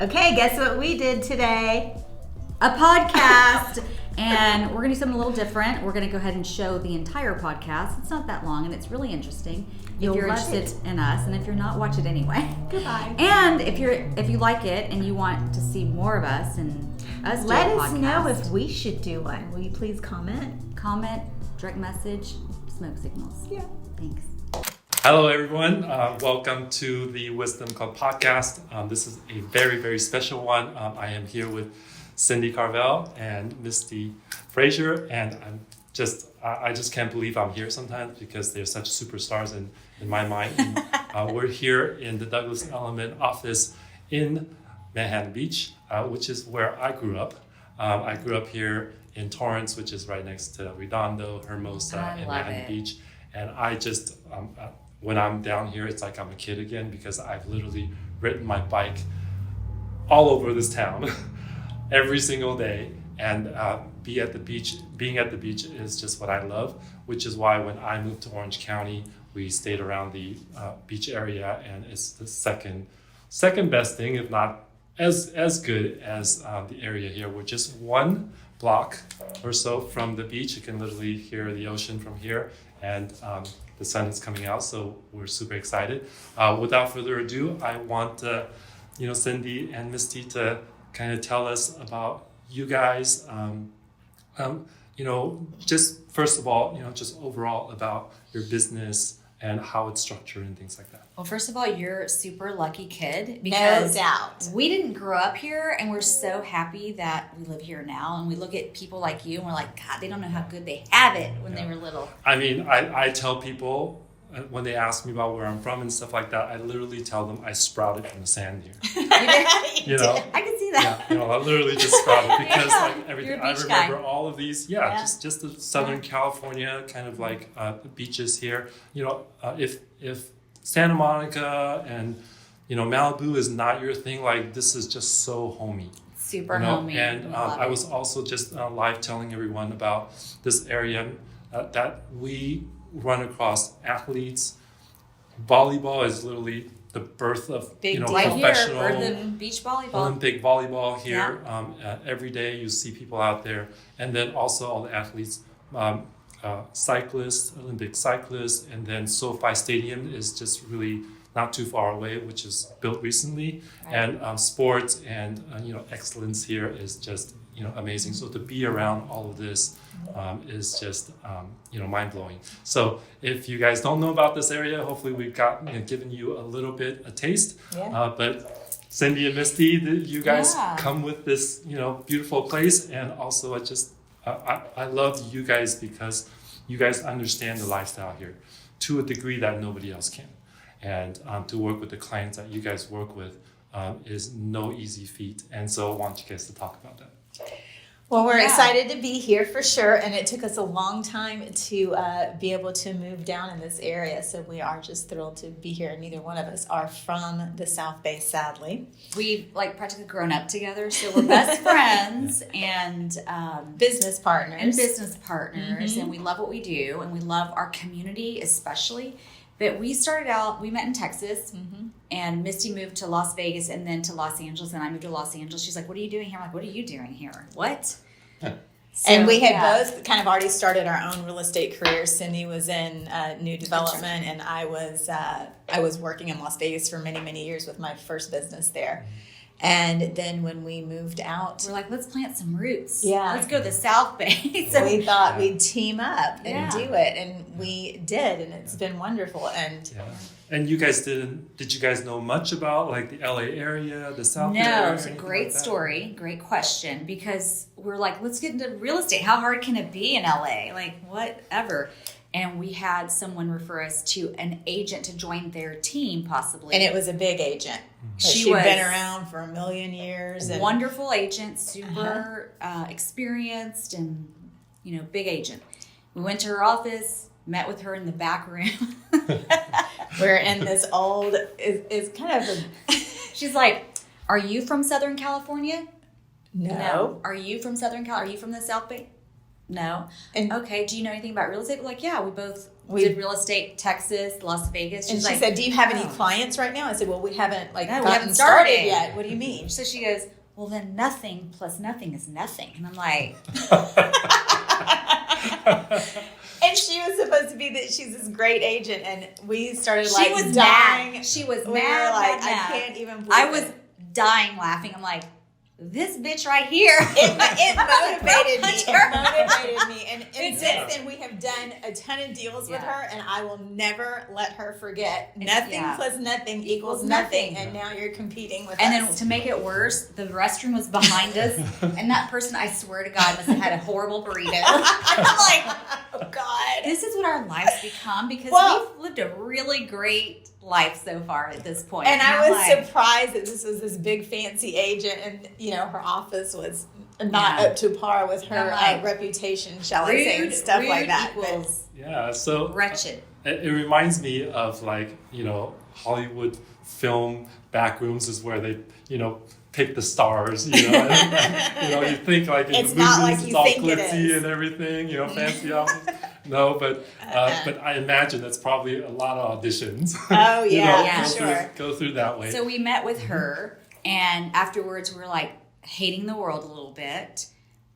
Okay, guess what we did today? A podcast. And we're going to do something a little different. We're going to go ahead and show the entire podcast. It's not that long, and it's really interesting. You'll if you're love interested in us, and if you're not, watch it anyway. Goodbye. And if you like it and you want to see more of us and us Let do a us podcast, know if we should do one. Will you please comment? Comment, direct message, smoke signals. Yeah. Thanks. Hello, everyone. Welcome to the Wisdom Club podcast. This is a very, very special one. I am here with Cindy Carvel and Misty Frazier, and I just can't believe I'm here sometimes because they're such superstars in my mind. And, we're here in the Douglas Elliman office in Manhattan Beach, which is where I grew up. I grew up here in Torrance, which is right next to Redondo, Hermosa, and Manhattan Beach. And I just, when I'm down here, it's like I'm a kid again because I've literally ridden my bike all over this town every single day. And being at the beach is just what I love, which is why when I moved to Orange County, we stayed around the beach area, and it's the second best thing, if not as good as the area here. We're just one block or so from the beach. You can literally hear the ocean from here, and the sun is coming out, so we're super excited. Without further ado, I want Cindy and Misty to kind of tell us about you guys. Just first of all, just overall about your business and how it's structured and things like that. Well, first of all, you're a super lucky kid because no doubt. We didn't grow up here, and we're so happy that we live here now. And we look at people like you, and we're like, God, they don't know how good they have it when they were little. I mean, I tell people when they ask me about where I'm from and stuff like that, I literally tell them I sprouted from the sand here. You know, I can see that. Yeah, I literally just sprouted because like everything. You're a I beach remember guy. all of these. Yeah, just the Southern California kind of like beaches here. If Santa Monica and Malibu is not your thing, like this is just so homey. Super homey. And I was also just live telling everyone about this area that we run across athletes. Volleyball is literally the birth of professional birth of beach volleyball. Olympic volleyball here. Every day you see people out there, and then also all the athletes, cyclists, Olympic cyclists, and then SoFi Stadium is just really not too far away, which is built recently, and sports and excellence here is just amazing. So to be around all of this is just mind-blowing. So if you guys don't know about this area, hopefully we've given you a little bit a taste. But Cindy and Misty, you guys come with this beautiful place, and also I love you guys because you guys understand the lifestyle here to a degree that nobody else can. And to work with the clients that you guys work with is no easy feat. And so I want you guys to talk about that. Well, we're excited to be here for sure, and it took us a long time to be able to move down in this area, so we are just thrilled to be here. Neither one of us are from the South Bay, sadly. We've practically grown up together, so we're best friends and business partners. And we love what we do, and we love our community especially. But we started out, we met in Texas, and Misty moved to Las Vegas and then to Los Angeles, and I moved to Los Angeles. She's like, what are you doing here? I'm like, what are you doing here? What? And we had both kind of already started our own real estate careers. Cindy was in new development, and I was working in Las Vegas for many, many years with my first business there. And then when we moved out, we're like, let's plant some roots. Yeah. Let's go to the South Bay. So we thought we'd team up and do it. And we did. And it's been wonderful. And you guys did you guys know much about like the LA area, the South Bay area? No, it's a great story. Great question. Because we're like, let's get into real estate. How hard can it be in LA? Like, whatever. And we had someone refer us to an agent to join their team, possibly. And it was a big agent. She'd been around for a million years. A wonderful agent, super experienced, and big agent. We went to her office, met with her in the back room. We're in this old. It's kind of a. She's like, "Are you from Southern California?" No. Are you from Southern Cal? Are you from the South Bay? No. And okay, do you know anything about real estate? We're like, yeah, we did real estate, Texas, Las Vegas. And She's she like, said, do you have any clients right now? I said, well, we haven't we gotten haven't started yet. What do you mean? So she goes, well, then nothing plus nothing is nothing. And I'm like, and she was supposed to be that she's this great agent, and we started she was dying. mad. She was We mad. were like, mad. I can't even believe I was it. dying laughing. I'm like, this bitch right here. It motivated me. Punch It her. motivated me. And It since did. then, we have done a ton of deals with Yeah. her, and I will never let her forget. Nothing Yeah. plus nothing equals nothing. And now you're competing with And us. then to make it worse, the restroom was behind us, and that person, I swear to God, must have had a horrible burrito. I'm like, oh, God. this is what our lives become because Well- we've lived a really great life so far at this point. And I I'm was like, surprised that this was this big fancy agent, and her office was not Yeah. up to par with her I'm like, reputation, shall I say, and rude, stuff rude like that. But equals Yeah, so wretched. it reminds me of like, Hollywood film back rooms is where they, pick the stars, and, you think like in It's the not movies like it's you all think it glitzy is. and everything, fancy office. No, but I imagine that's probably a lot of auditions. Oh, yeah, go sure. go through that way. So we met with her, and afterwards we were like hating the world a little bit,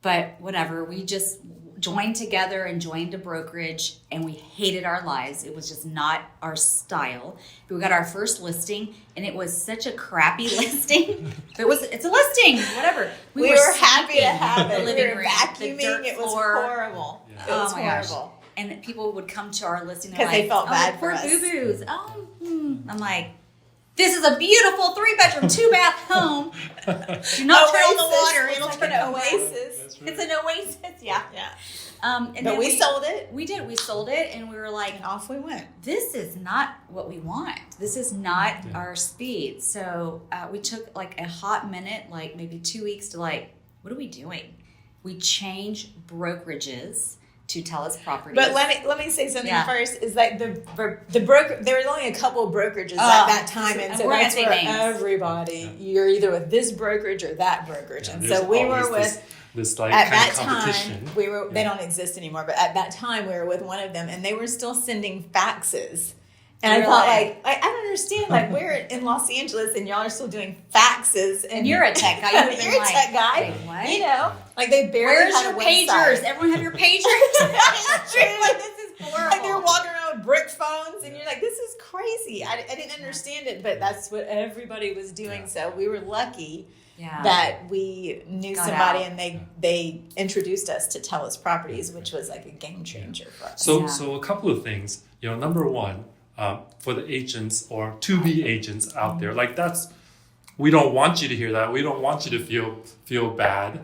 but whatever. We just joined together and joined a brokerage, and we hated our lives. It was just not our style. We got our first listing, and it was such a crappy listing. It's a listing, whatever. We were happy to sweeping have the it. We living were room, the vacuuming. dirt It was floor. horrible. Yeah. It was Oh my gosh. horrible. And people would come to our listing. They're 'Cause they like, felt bad poor for us. boo-boos. I'm like, this is a beautiful 3-bedroom, 2-bath home. Do not turn on the water. It's It'll like turn an over. oasis. That's right. It's an oasis. Yeah. Yeah. And But then we sold it, We did. We sold it, and we were like, and off we went. this is not what we want. This is not Yeah. our speed. So we took like a hot minute, like maybe 2 weeks to like, what are we doing? We changed brokerages to Tellus Properties. But let me say something Yeah. first. Is like the broker. There was only a couple of brokerages at that time, and so we're gonna that's say where names. everybody. You're either with this brokerage or that brokerage, and There's so we were always with. this like At kind that of competition. time, we were. They don't exist anymore. But at that time, we were with one of them, and they were still sending faxes. And I thought, Really? I don't understand. Like, we're in Los Angeles, and y'all are still doing faxes. And you're a tech guy. You would've been You're like, a tech guy. wait, what? Like they barely Where's had your a pagers? website. Everyone have your pagers? It's true. Like, this is horrible. Like they're walking around with brick phones, and you're like, "This is crazy." I didn't understand it, but that's what everybody was doing. Yeah. So we were lucky Yeah. that we knew Got somebody, out. and they introduced us to Tellus Properties, which was like a game changer for us. So, Yeah. so a couple of things. Number one, for the agents or to-be agents out there, like we don't want you to hear that. We don't want you to feel bad.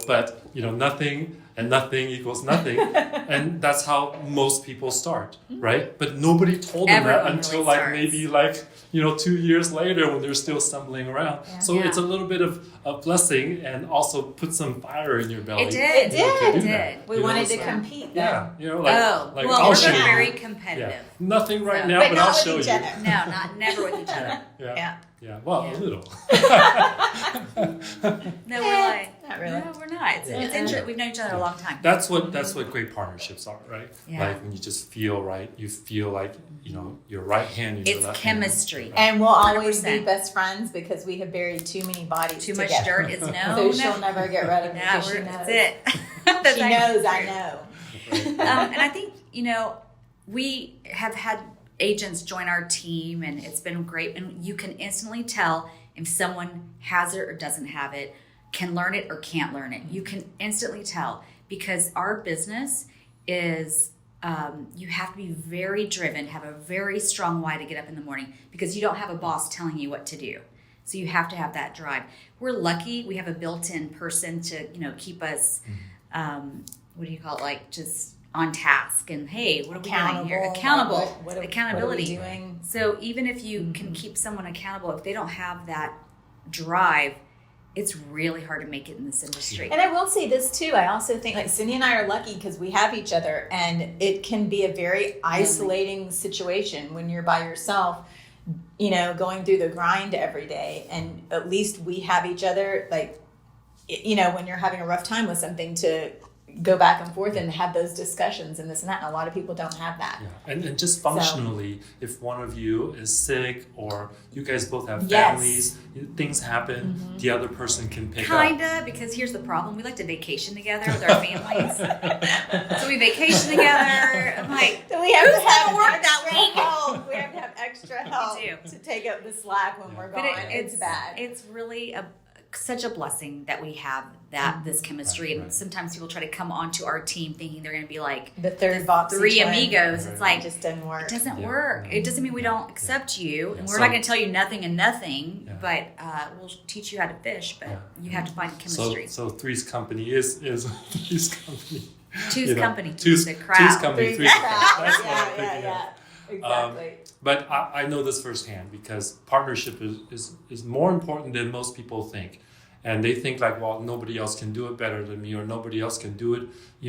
But nothing equals nothing, and that's how most people start, right? But nobody told them that Everyone until really starts. maybe 2 years later when they're still stumbling around. Yeah. So Yeah. it's a little bit of a blessing, and also put some fire in your belly. It did. It did. to do It that, did. We you know, wanted to so- compete. Yeah, Oh, I'll well, we're show you. very Yeah. competitive. Nothing right So- now, But but not I'll with show each you. other. No, never with each other. Yeah. Yeah. Yeah. Well, Yeah. a little. No, we're like, Not really. no, we're not. It's interesting. We've known each other a long time. That's what great partnerships are, right? Yeah. Like when you just feel right, you feel like your right hand and your It's left chemistry. hand. And we'll always be 100%. best friends because we have buried too many bodies Too together. much dirt is no. So she'll never get rid of me. Yeah, 'cause she knows. that's it. That's She actually knows I true. know. And I think, we have had agents join our team, and it's been great. And you can instantly tell if someone has it or doesn't have it, can learn it or can't learn it. You can instantly tell, because our business is, you have to be very driven, have a very strong why to get up in the morning, because you don't have a boss telling you what to do. So you have to have that drive. We're lucky. We have a built-in person to, keep us, what do you call it? Like just on task, and hey, what are we doing here? Accountable. Accountability. What are we doing? So even if you can keep someone accountable, if they don't have that drive, it's really hard to make it in this industry. And I will say this too. I also think like Cindy and I are lucky because we have each other, and it can be a very isolating situation when you're by yourself, going through the grind every day. And at least we have each other, like, when you're having a rough time with something, to go back and forth and have those discussions and this and that. And a lot of people don't have that. Yeah, and just functionally, if one of you is sick or you guys both have Yes. families, things happen, the other person can pick up. Kinda, because here's the problem. We like to vacation together with our families. So we vacation together. I'm like, So we have to have gonna work extra that week? help. We have to have extra help do. to take up the slack when we're but gone. It's bad. It's really such a blessing that we have this chemistry. Right. And sometimes people try to come onto our team thinking they're going to be like The third box. three amigos. It's like, It just didn't work. it doesn't Yeah. work. It doesn't mean we don't accept you, and we're So- not going to tell you nothing and nothing, Yeah. but we'll teach you how to fish. But Yeah. you have to find chemistry. So Three's Company is Three's Company. Two's you know, company, Two's the crowd. Two's Company, Three's Three's crowd. Company. That's what I'm Yeah, thinking of. Exactly. But I know this firsthand because partnership is more important than most people think. And they think like, well, nobody else can do it better than me or nobody else can do it.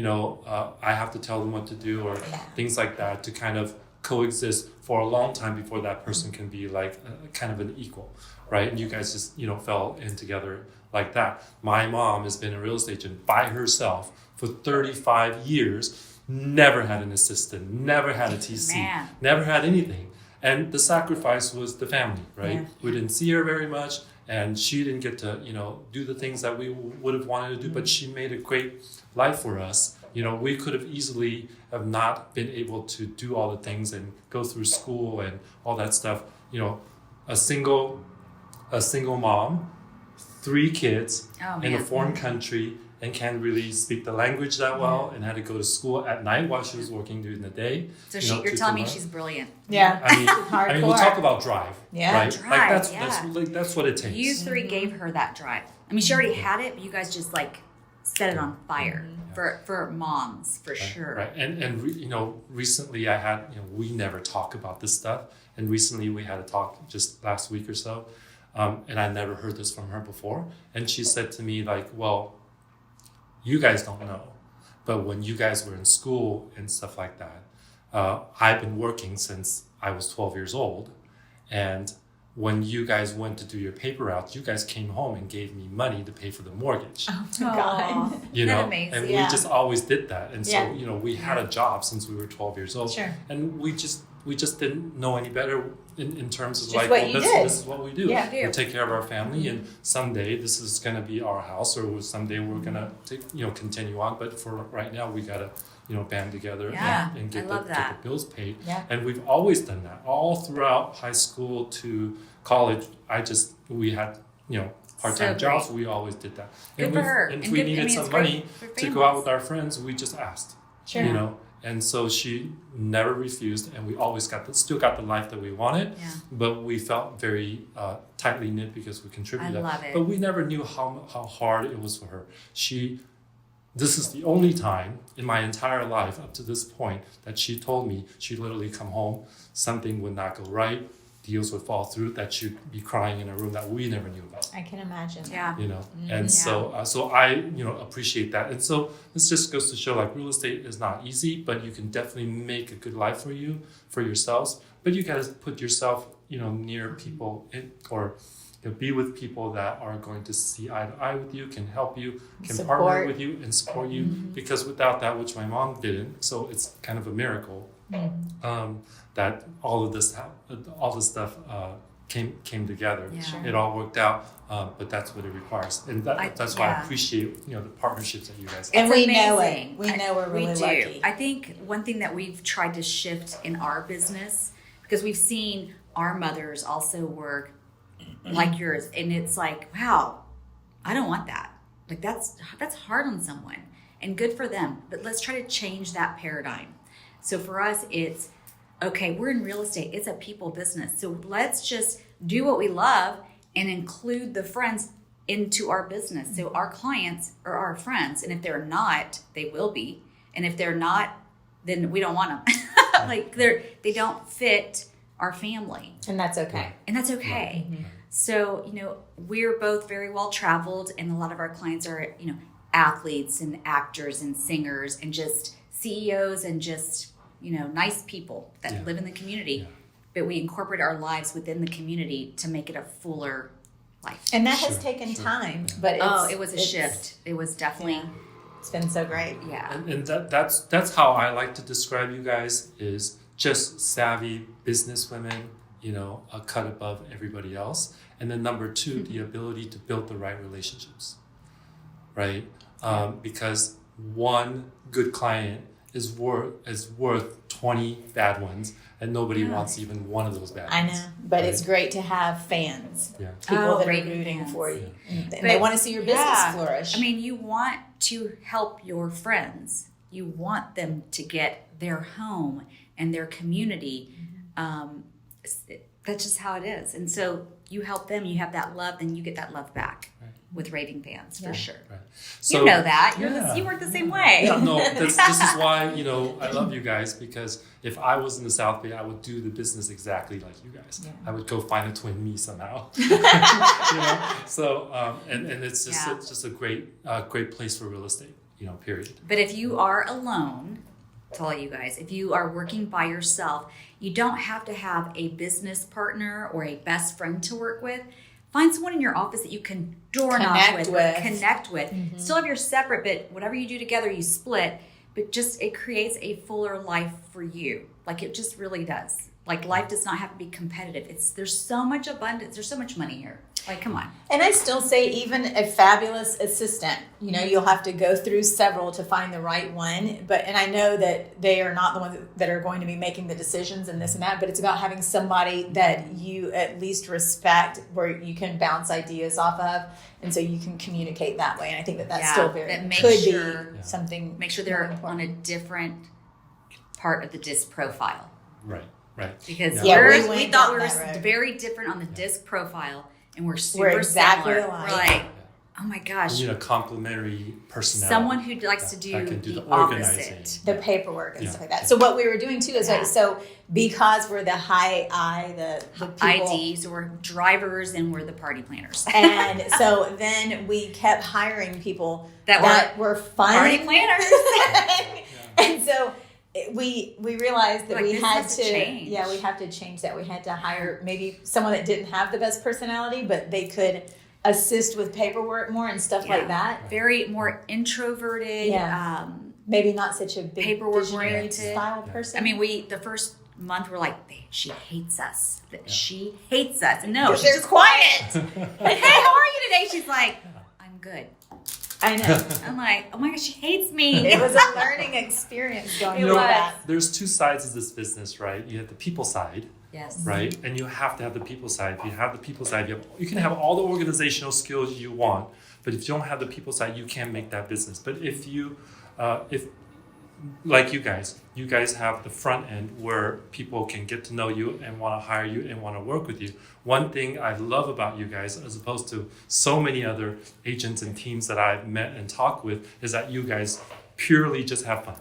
I have to tell them what to do or things like that to kind of coexist for a long time before that person can be like kind of an equal, right? And you guys just, fell in together like that. My mom has been a real estate agent by herself for 35 years, never had an assistant, never had a TC, Man. never had anything. And the sacrifice was the family, right? Yeah. We didn't see her very much and she didn't get to, do the things that we would have wanted to do, but she made a great life for us. We could have easily have not been able to do all the things and go through school and all that stuff. A single mom, 3 kids Oh, in a man. foreign country and can't really speak the language that well and had to go to school at night while she was working during the day. So you're you're telling me she's brilliant. Yeah. I mean, we'll Hardcore. talk about drive, Yeah. right? Drive, like that's yeah. that's what it takes. You 3 gave her that drive. I mean, she already had it, but you guys just like set it on fire for moms, for sure. Right, and recently I had, we never talk about this stuff, and recently we had a talk just last week or so, and I never heard this from her before, and she said to me like, well, you guys don't know, but when you guys were in school and stuff like that, I've been working since I was 12 years old, and when you guys went to do your paper routes, you guys came home and gave me money to pay for the mortgage. Oh my God. You Isn't that know, amazing? and Yeah. we just always did that. And so, Yeah. we had a job since we were 12 years old. Sure. And we just didn't know any better in terms of Just like, what well, you this, did. this is what we do. Yeah. We take care of our family, and someday this is going to be our house, or someday we're going to continue on. But for right now, we got to band together Yeah, and get I love get that. the bills paid. Yeah. And we've always done that all throughout high school to college. We had part-time So jobs. great. We always did that. Good and for we- her. And if And we good- I needed mean, some it's great money for to go out families. with our friends, we just asked. Sure. And so she never refused, and we always still got the life that we wanted. Yeah. But we felt very tightly knit because we contributed. I love it. But we never knew how hard it was for her. This is the only time in my entire life up to this point that she told me she'd literally come home, something would not go right, deals would fall through, that she'd be crying in a room that we never knew about. I can imagine. Yeah. And so I appreciate that. And so this just goes to show like real estate is not easy, but you can definitely make a good life for yourselves. But you got to put yourself near people or be with people that are going to see eye to eye with you, can help you, can partner Support. with you and support you. Because without that, which my mom didn't, so it's kind of a miracle that all this stuff came together. Yeah. Sure. It all worked out, but that's what it requires, and that's why I yeah. appreciate the partnerships that you guys have. And It's we know it. amazing. We know we're really we do. lucky. I think one thing that we've tried to shift in our business, because we've seen our mothers also work like yours, and it's like, wow, I don't want that. Like that's hard on someone, and good for them. But let's try to change that paradigm. So for us, it's okay. We're in real estate. It's a people business. So let's just do what we love and include the friends into our business. So our clients are our friends, and if they're not, they will be. And if they're not, then we don't want them. Like they don't fit our family, And that's okay. and that's okay. So we're both very well traveled, and a lot of our clients are athletes and actors and singers and just CEOs and just nice people that live in the community. Yeah. But we incorporate our lives within the community to make it a fuller life. And that has Sure, taken sure. time, Yeah. but It was a shift. It was definitely It's been so great. Yeah. And that's how I like to describe you guys, is just savvy business women, a cut above everybody else. And then number two, the ability to build the right relationships, right? Because one good client is worth 20 bad ones, and nobody wants even one of those bad ones. I know, but right? it's great to have fans, people that are rooting fans. for you. And they want to see your business flourish. I mean, you want to help your friends. You want them to get their home and their community. That's just how it is. And so you help them, you have that love, then you get that love back with raving fans, for sure. Right. So, you know that. You work the same way. Yeah, no, this is why, I love you guys, because if I was in the South Bay, I would do the business exactly like you guys. Yeah. I would go find a twin me somehow. So, and it's just a great place for real estate, period. But if you are alone, to all you guys, if you are working by yourself, you don't have to have a business partner or a best friend to work with. Find someone in your office that you can connect with. Mm-hmm. Still have your separate, but whatever you do together, you split. But just it creates a fuller life for you. Like it just really does. Like life does not have to be competitive. There's so much abundance. There's so much money here. Like, come on. And I still say even a fabulous assistant, you'll have to go through several to find the right one. And I know that they are not the ones that are going to be making the decisions and this and that, but it's about having somebody that you at least respect, where you can bounce ideas off of. And so you can communicate that way. And I think that's still be something. Make sure they're on a different part of the disc profile. Right. Because we thought we were very different on the disc profile. And we're super exactly similar. alike. We're like, oh my gosh. You need a complementary personality. Someone who likes to do the opposite. The paperwork and stuff like that. So what we were doing too is because we're the high I, the people. IDs, we're drivers and we're the party planners. And so then we kept hiring people that were fun. Party planners. And so we realized that we had to change. we have to change that. We had to hire maybe someone that didn't have the best personality, but they could assist with paperwork more and stuff like that. Very more introverted. Maybe not such a big paperwork oriented style person. I mean, the first month we're like, she hates us. She hates us. And no, she's just quiet. Like, hey, how are you today? She's like, I'm good. I know. I'm like, oh my gosh, she hates me. It was a learning experience going through that. There's two sides of this business, right? You have the people side, yes, right? And you have to have the people side. If you have the people side, you can have all the organizational skills you want, but if you don't have the people side, you can't make that business. But if you, like you guys have the front end where people can get to know you and want to hire you and want to work with you. One thing I love about you guys, as opposed to so many other agents and teams that I've met and talked with, is that you guys purely just have fun,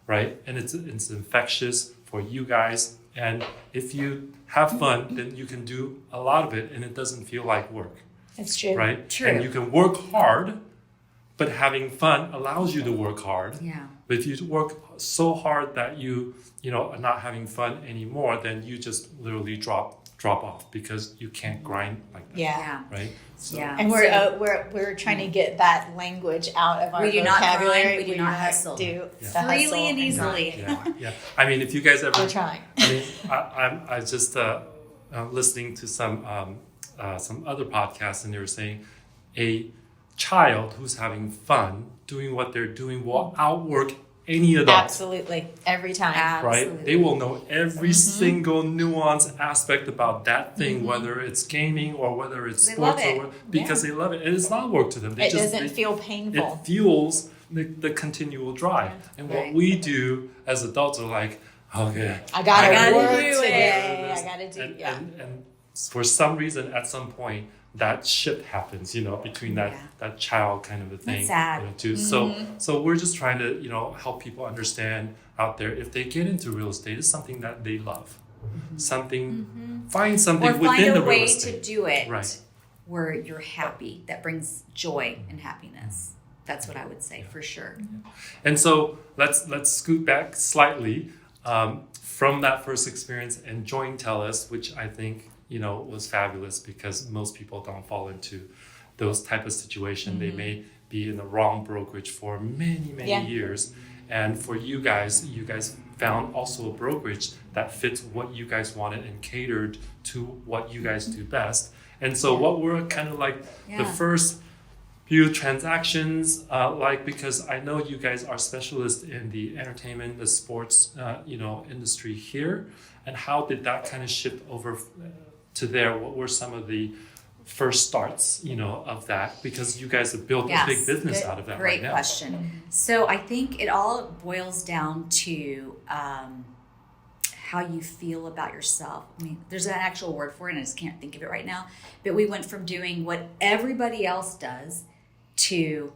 right? And it's infectious for you guys. And if you have fun, then you can do a lot of it and it doesn't feel like work. That's true. Right? True. And you can work hard, but having fun allows you to work hard. Yeah. But if you work so hard that you are not having fun anymore, then you just literally drop off because you can't grind like that. Yeah. Right. So. Yeah. And we're trying to get that language out of our vocabulary. We do not grind. We do not hustle. Freely and easily. Yeah. I mean, if you guys ever. We're trying. I mean, I just listening to some other podcasts, and they were saying a child who's having fun doing what they're doing will outwork any adult. Absolutely. Every time. Right? They will know every single nuance aspect about that thing, whether it's gaming or whether it's sports, because they love it. And it's not work to them. It doesn't feel painful. It fuels the continual drive. And what we do as adults are like, okay, I gotta work do today. it. I gotta do it. And for some reason, at some point, that shift happens, between that child kind of a thing. That's sad. Too. So we're just trying to, help people understand out there, if they get into real estate, it's something that they love. Find something within the real estate. Or find a way to do it where you're happy, that brings joy and happiness. That's what I would say for sure. And so let's scoot back slightly from that first experience and join TELUS, which I think was fabulous because most people don't fall into those type of situation. They be in the wrong brokerage for many years. And for you guys found also a brokerage that fits what you guys wanted and catered to what you guys do best. And so what were kind of like the first few transactions because I know you guys are specialists in the entertainment, the sports, industry here. And how did that kind of shift over to there? What were some of the first starts, of that? Because you guys have built a big business out of that right now. Great question. So I think it all boils down to how you feel about yourself. I mean, there's an actual word for it, and I just can't think of it right now. But we went from doing what everybody else does to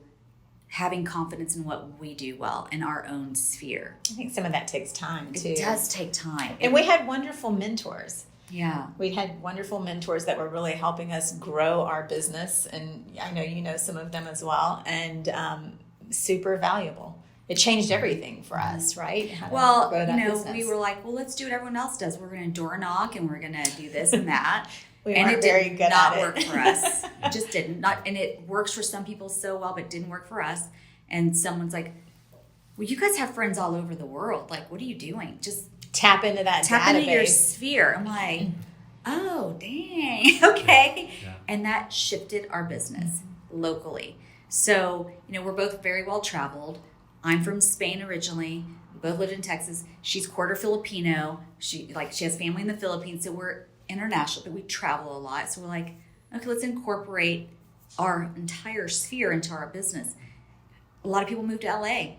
having confidence in what we do well in our own sphere. I think some of that takes time too. It does take time. And we had wonderful mentors. Yeah. We had wonderful mentors that were really helping us grow our business. And I know you know some of them as well. And super valuable. It changed everything for us, right? Well, we were like, well, let's do what everyone else does. We're going to door knock and we're going to do this and that. And it did not work for us. It just didn't. And it works for some people so well, but it didn't work for us. And someone's like, well, you guys have friends all over the world. Like, what are you doing? Just tap into that database. Into your sphere. I'm like, oh, dang. Okay. Yeah. And that shifted our business locally. So, we're both very well traveled. I'm from Spain originally. We both lived in Texas. She's quarter Filipino. She has family in the Philippines. So we're international, but we travel a lot. So we're like, okay, let's incorporate our entire sphere into our business. A lot of people move to LA,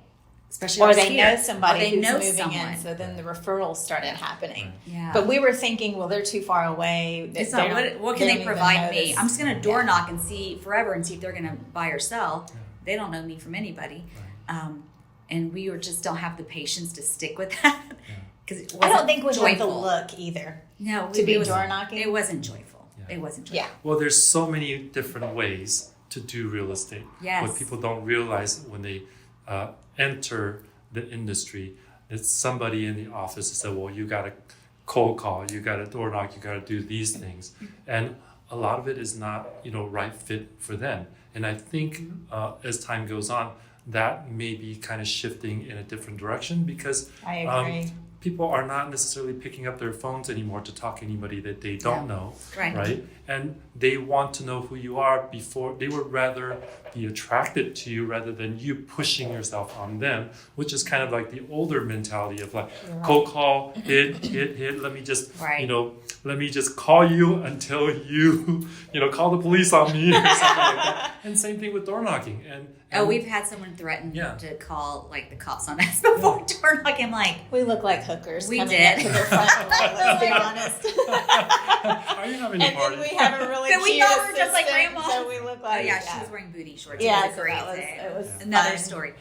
especially or they know somebody who's moving in. So then the referrals started happening. Right. Yeah. But we were thinking, well, they're too far away. It's not, what can they provide me? I'm just going to door knock and see forever and see if they're going to buy or sell. Yeah. They don't know me from anybody. Right. And we just don't have the patience to stick with that. Because I don't think we had the look either. No, to be door knocking. It wasn't joyful. Yeah. It wasn't joyful. Yeah. Well, there's so many different ways to do real estate. Yes. What people don't realize when they enter the industry, it's somebody in the office that said, well, you got to cold call, you got to door knock, you got to do these things. And a lot of it is not, right fit for them. And I think as time goes on, that may be kind of shifting in a different direction because I agree. People are not necessarily picking up their phones anymore to talk to anybody that they don't know, right? And they want to know who you are before they would rather be attracted to you rather than you pushing yourself on them, which is kind of like the older mentality of like cold call, hit. Let me just, let me just call you until you, call the police on me or something like that. And same thing with door knocking. And we've had someone threaten to call the cops on us before door knocking. I'm like, we look like hookers. We coming did. Up to their front door, let's be honest. Are you having a party? And then we have a really cute we thought we were just like grandma. So we look like she was wearing booty shorts. Yeah, it was a great day. It was another story.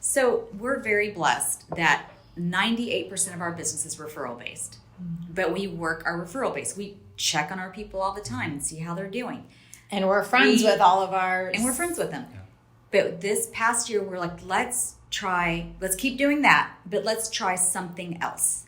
So we're very blessed that 98% of our business is referral based, but we work our referral base. We check on our people all the time and see how they're doing. And we're friends with all of ours. And we're friends with them. Yeah. But this past year, we're like, let's keep doing that, but let's try something else.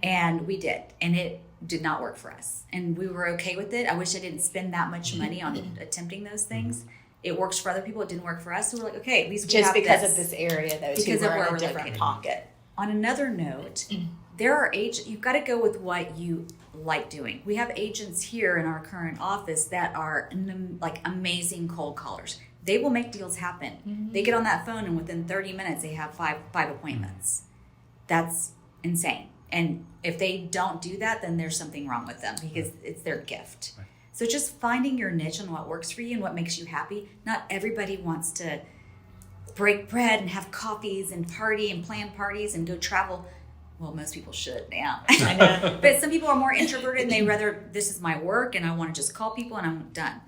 And we did. And it did not work for us. And we were okay with it. I wish I didn't spend that much money on attempting those things. It works for other people. It didn't work for us. So we're like, okay, at least we have because of this area, though, because we're of where in we're a different located. Pocket. On another note, there are agents. You've got to go with what you like doing. We have agents here in our current office that are amazing cold callers. They will make deals happen. Mm-hmm. They get on that phone and within 30 minutes they have five appointments. That's insane. And if they don't do that, then there's something wrong with them because it's their gift. Right. So just finding your niche and what works for you and what makes you happy. Not everybody wants to break bread and have coffees and party and plan parties and go travel. Well, most people should now. I know. But some people are more introverted and they rather, this is my work and I want to just call people and I'm done.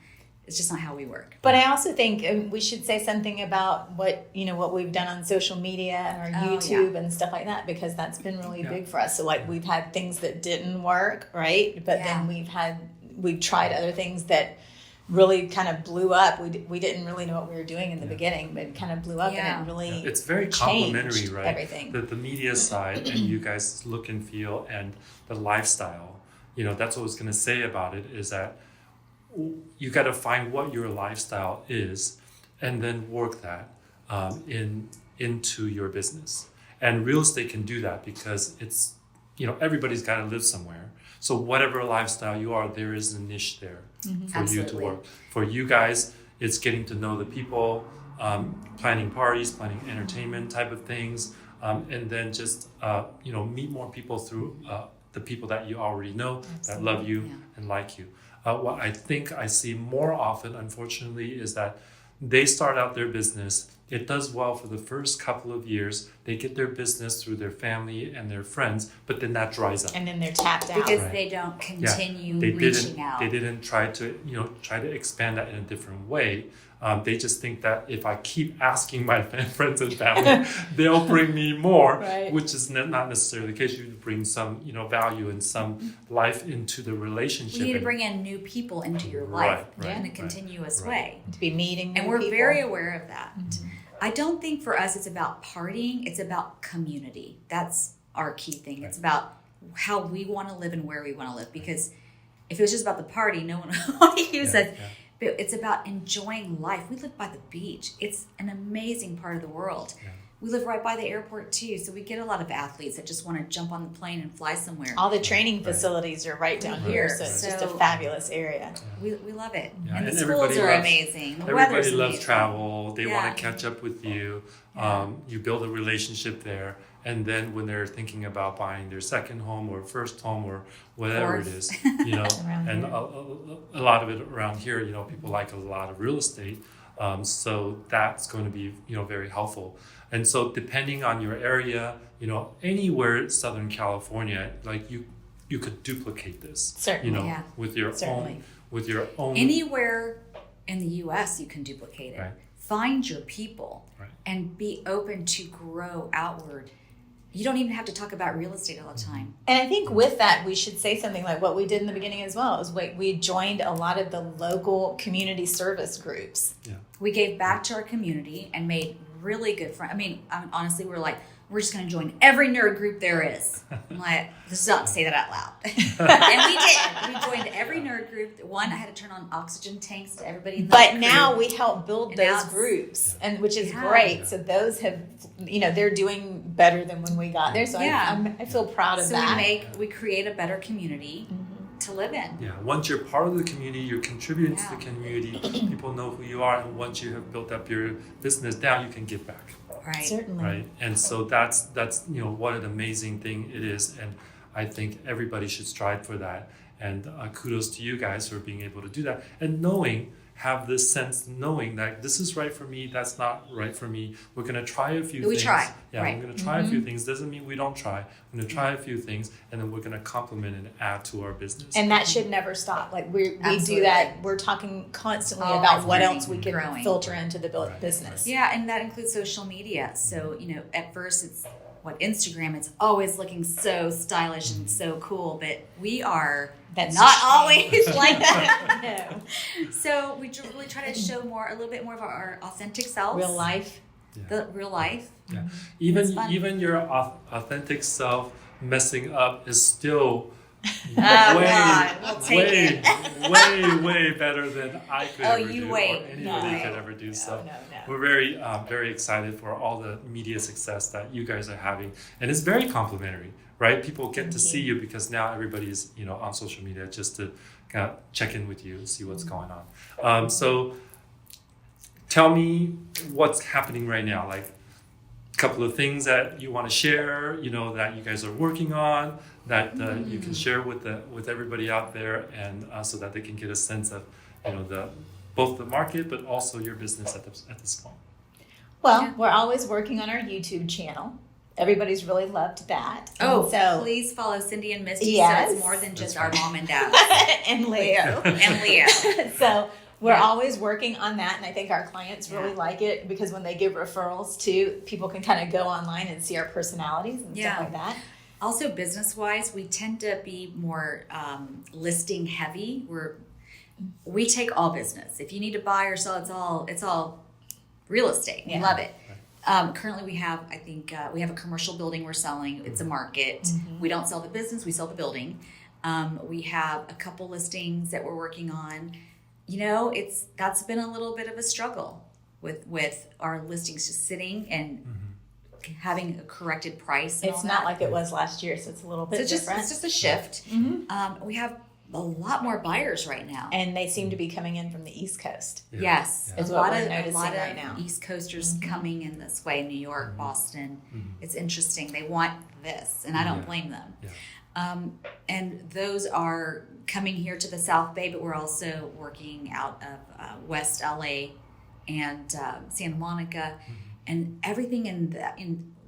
It's just not how we work. But I also think we should say something about what we've done on social media and our YouTube and stuff like that, because that's been really big for us. So we've had things that didn't work, right? But then we've tried other things that really kind of blew up. We didn't really know what we were doing in the beginning, but it kind of blew up and it really it's very complementary, right? Everything. The media side and you guys look and feel and the lifestyle. That's what I was going to say about it is that you got to find what your lifestyle is and then work that into your business. And real estate can do that because it's, everybody's got to live somewhere. So whatever lifestyle you are, there is a niche there for you to work. For you guys, it's getting to know the people, planning parties, planning entertainment type of things, and then just meet more people through the people that you already know, that love you and like you. What I think I see more often, unfortunately, is that they start out their business. It does well for the first couple of years. They get their business through their family and their friends, but then that dries up. And then they're tapped out. Because they don't continue reaching out. They didn't try to expand that in a different way. They just think that if I keep asking my friends and family, they'll bring me more, which is not necessarily the case. You bring some, value and some life into the relationship. You need to bring in new people into your life in a continuous way. To be meeting new And we're people. very aware of that. Mm-hmm. I don't think for us it's about partying. It's about community. That's our key thing. It's about how we want to live and where we want to live. Because if it was just about the party, no one would want to use it. But it's about enjoying life. We live by the beach. It's an amazing part of the world. Yeah. We live right by the airport too, so we get a lot of athletes that just want to jump on the plane and fly somewhere. All the training facilities are right down here, so it's just a fabulous area. We love it. Yeah. And the schools are amazing. The everybody weather's loves amazing. travel. They want to catch up with you. You build a relationship there. And then when they're thinking about buying their second home or first home or whatever it is, and a lot of it around here, people like a lot of real estate. So that's going to be, very helpful. And so depending on your area, anywhere in Southern California, like you could duplicate this, Certainly. with your own. Anywhere in the U.S. you can duplicate it. Right. Find your people and be open to grow outward. You don't even have to talk about real estate all the time. And I think with that, we should say something like what we did in the beginning as well. Is we joined a lot of the local community service groups. Yeah. We gave back to our community and made really good friends. I mean, honestly, we're just going to join every nerd group there is. I'm like, this is not to say that out loud. And we did. We joined every nerd group. One, I had to turn on oxygen tanks to everybody. But now we help build those groups, and which is great. So those have, they're doing better than when we got there. So I feel proud of that. So we create a better community to live in. Yeah. Once you're part of the community, you're contributing to the community. People know who you are, and once you have built up your business, now you can give back. Right. Certainly. Right. And so that's what an amazing thing it is, and I think everybody should strive for that. And kudos to you guys for being able to do that and have this sense knowing that this is right for me, that's not right for me. We're going to try a few things. We try. Yeah, we're going to try a few things. Doesn't mean we don't try. We're going to try a few things, and then we're going to complement and add to our business. And that should never stop. Like we do that. We're talking constantly about what else we can filter into the business. Yeah, and that includes social media. So, at first it's Instagram, it's always looking so stylish and so cool, but we are not always like that. No. So we really try to show a little bit more of our authentic selves. Real life. The real life. Yeah. Even your authentic self messing up is still way better than I could ever do or anybody could ever do. So we're very very excited for all the media success that you guys are having, and it's very complimentary, right? People get to see you because now everybody's on social media just to kind of check in with you and see what's going on. So tell me what's happening right now, like a couple of things that you want to share, that you guys are working on, that you can share with everybody out there, and so that they can get a sense of both the market but also your business at this point. Well, we're always working on our YouTube channel. Everybody's really loved that. Oh, so please follow Cindy and Misty. Yes. So it's more than just our mom and dad. And Leo. So we're always working on that, and I think our clients really like it because when they give referrals too, people can kind of go online and see our personalities and stuff like that. Also, business-wise, we tend to be more listing heavy. We take all business. If you need to buy or sell, it's all real estate. We love it. Currently, we have a commercial building we're selling. It's a market. Mm-hmm. We don't sell the business; we sell the building. We have a couple listings that we're working on. That's been a little bit of a struggle. with our listings just sitting and having a corrected price. And It's all not that. like it was last year, so it's a little bit different. It's just a shift. We have a lot more buyers right now. And they seem to be coming in from the East Coast. Yeah. Yes, Is a what lot we're of noticing right now. East Coasters coming in this way. New York, Boston. It's interesting. They want this, and I don't blame them. Yeah. And those are coming here to the South Bay, but we're also working out of West LA and Santa Monica, and everything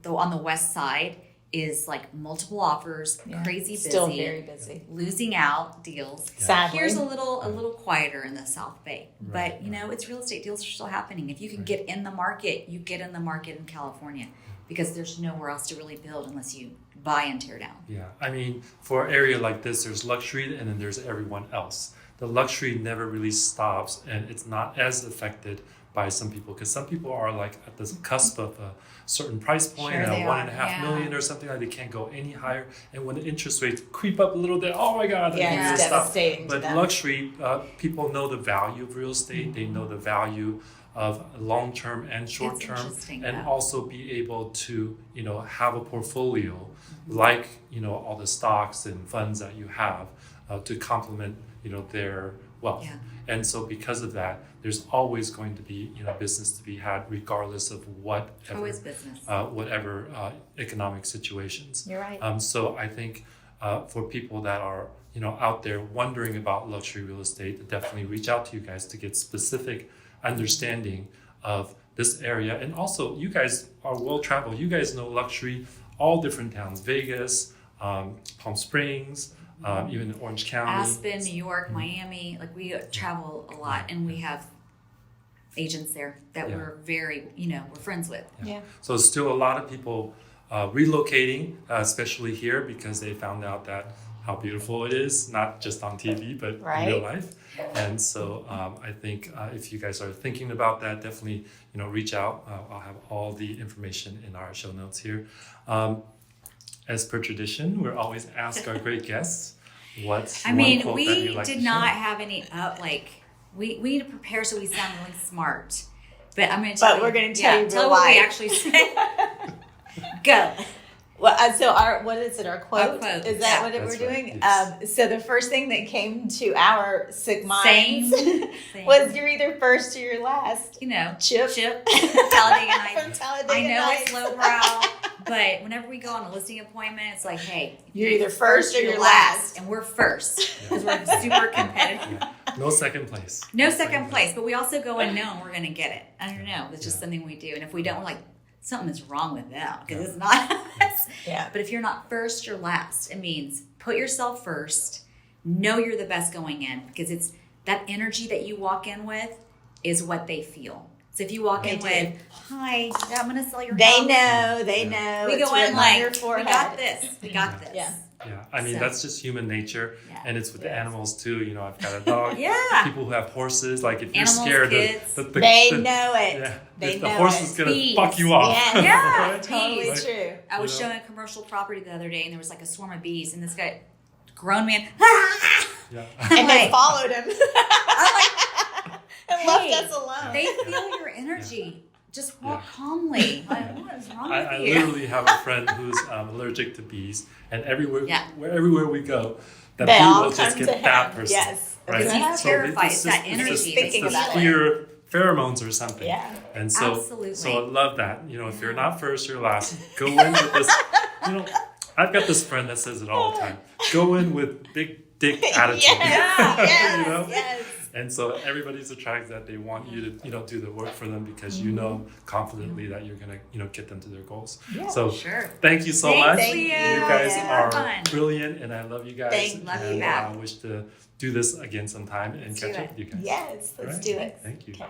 on the west side is like multiple offers, crazy busy, Still very busy. losing out deals. Yeah. Sadly. Here's a little quieter in the South Bay, Right, but you know, it's real estate deals are still happening. If you can get in the market, you get in the market in California because there's nowhere else to really build unless you buy and tear down. Yeah, I mean, for an area like this, there's luxury and then there's everyone else. The luxury never really stops, and it's not as affected by some people, because some people are like at the cusp of a certain price point, Sure at they 1.5 million or something, like they can't go any higher. And when the interest rates creep up a little bit, oh my God, Yeah, it's devastating to But them. luxury, people know the value of real estate. They know the value of long-term and short-term, interesting, and though. also be able to, have a portfolio like, all the stocks and funds that you have to complement, their wealth. Yeah. And so because of that, there's always going to be, business to be had regardless of Always business. whatever economic situations. You're right. So I think for people that are, out there wondering about luxury real estate, definitely reach out to you guys to get specific understanding of this area. And also, you guys are well traveled. You guys know luxury, all different towns, Vegas, Palm Springs, even in Orange County. Aspen, New York, Miami, like we travel a lot, and we have agents there that we're very, we're friends with. Yeah. So still a lot of people relocating, especially here, because they found out that how beautiful it is, not just on TV, but in real life. And so I think if you guys are thinking about that, definitely, reach out. I'll have all the information in our show notes here. As per tradition, we're always ask our great guests what's one quote that we you'd like did to not share? have any we need to prepare so we sound really smart. But I'm going to tell you. But we're going to tell you tell real what we life. actually said. Go. Well, so what is it? Our quote? Our quote, Is that yeah. what we're That's doing? right, yes. So the first thing that came to our sick minds Same. was you're either first or you're last. Chip. Talladega Nights. From Talladega I know Nights. it's lowbrow, but whenever we go on a listing appointment, it's like, hey, You're either first or you're last. and we're first because we're super competitive. Yeah. No second place. No second place, but we also go in knowing we're going to get it. I don't know. It's just something we do, and if we don't, we're like, something is wrong with them because it's not us. Yeah. But if you're not first, you're last. It means put yourself first. Know you're the best going in because it's that energy that you walk in with is what they feel. So if you walk in with, "Hi, I'm going to sell your house," They know. we It's go in written on like, your "We forehead. got this. We got this." Yeah. Yeah, I mean, So- that's just human nature. Yeah. And it's with the animals too. I've got a dog. Yeah. People who have horses, like if you're Animals, scared, kids. They know it. Yeah, They the know horse it. is gonna Bees. fuck you off. Yes. Yeah. Right? Totally Bees. true. I was You know? showing a commercial property the other day, and there was like a swarm of bees, and this guy, grown man, Yeah. And they like- followed him. And left Hey, us alone. they feel your energy. Just walk calmly. Like, what is wrong I with you? literally have a friend who's allergic to bees, and everywhere we go, that They bee all will just come get to that him. person. Yes. Right? Because he's So terrified. it's It's that just- energy. It's thinking just about it. pure pheromones or something. Yeah. And so, Absolutely. so I love that. If you're not first, you're last. Go in with this. I've got this friend that says it all the time. Go in with big dick attitude. Yes. You know? Yes. And so everybody's attracted that they want you to, do the work for them because you know confidently that you're gonna, get them to their goals. Yeah. So Sure. thank you so Thanks, much. Leo. You guys Super are fun. brilliant, and I love you guys. Love you and back. I wish to do this again sometime and Let's catch do up with you guys. Yes. Let's All right. do it. Thank you. Okay.